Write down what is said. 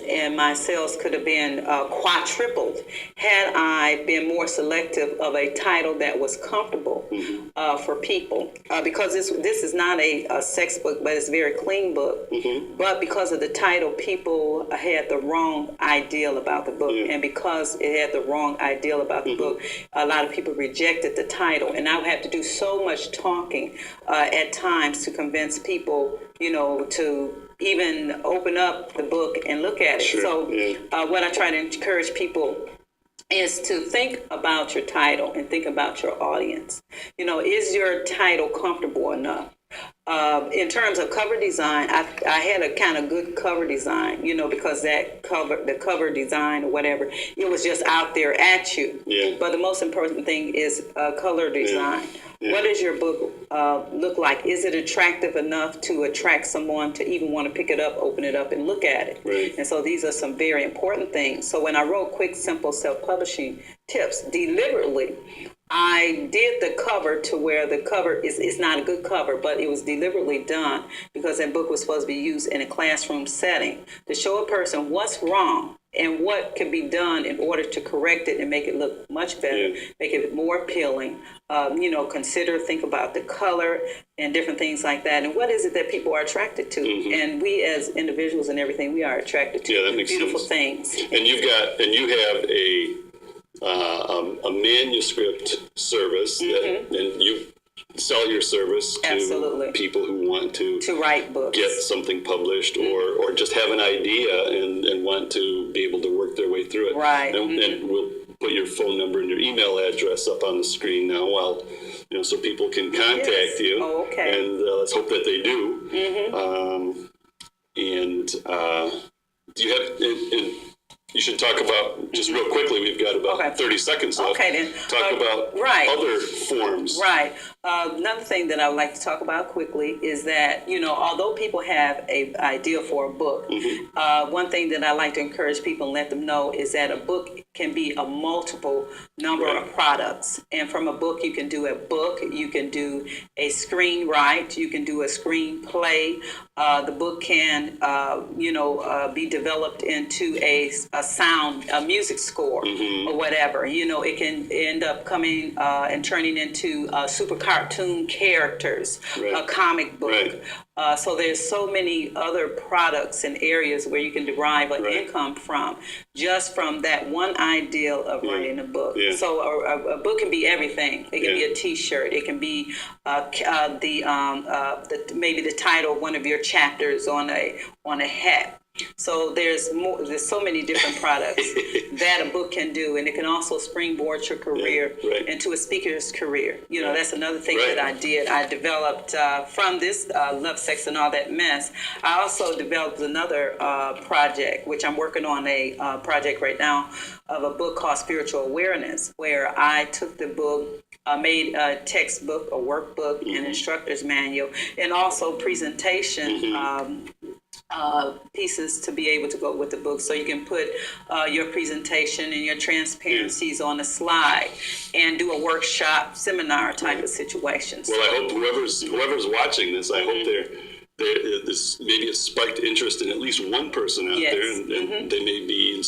and my sales could have been quadrupled had I been more selective of a title that was comfortable for people. Because this is not a sex book, but it's a very clean book. But because of the title, people had the wrong ideal about the book. And because it had the wrong ideal about the book, a lot of people rejected the title. And I would have to do so much talking at times to convince people, to even open up the book and look at it. Sure. So what I try to encourage people is to think about your title and think about your audience. Is your title comfortable enough? In terms of cover design, I had a kind of good cover design, because the cover design or whatever, it was just out there at you. Yeah. But the most important thing is color design. Yeah. What does your book look like? Is it attractive enough to attract someone to even want to pick it up, open it up, and look at it? Right. And so these are some very important things. So when I wrote Quick, Simple Self-Publishing Tips, deliberately, I did the cover to where the cover is not a good cover, but it was deliberately done because that book was supposed to be used in a classroom setting to show a person what's wrong and what can be done in order to correct it and make it look much better, make it more appealing. Think about the color and different things like that. And what is it that people are attracted to? And we as individuals and everything, we are attracted to beautiful things. And you have a manuscript service and you sell your service to people who want to write books, get something published, or just have an idea and want to be able to work their way through it. Right. And we'll put your phone number and your email address up on the screen now, so people can contact you. Oh, okay. And let's hope that they do. Do you have? You should talk about, just real quickly, we've got about 30 seconds left. Okay, then. Talk about other forms. Right. Another thing that I would like to talk about quickly is that, although people have an idea for a book, one thing that I like to encourage people and let them know is that a book can be a multiple number of products. And from a book, you can do a book, you can do a screenwrite, you can do a screenplay. The book can, be developed into a music score or whatever. It can end up coming and turning into super cartoon characters, a comic book. So there's so many other products and areas where you can derive an income from, just from that one ideal of writing a book. So a book can be everything. It can be a T-shirt. It can be maybe the title of one of your chapters on a hat. So there's so many different products that a book can do, and it can also springboard your career into a speaker's career. That's another thing that I did. I developed from this Love, Sex, and All That Mess. I also developed another project, which I'm working on a project right now of a book called Spiritual Awareness, where I took the book, made a textbook, a workbook, an instructor's manual, and also presentation pieces to be able to go with the book, so you can put your presentation and your transparencies on a slide and do a workshop seminar type of situations. Well, I hope whoever's watching this, I hope this maybe has sparked interest in at least one person out there, and they may be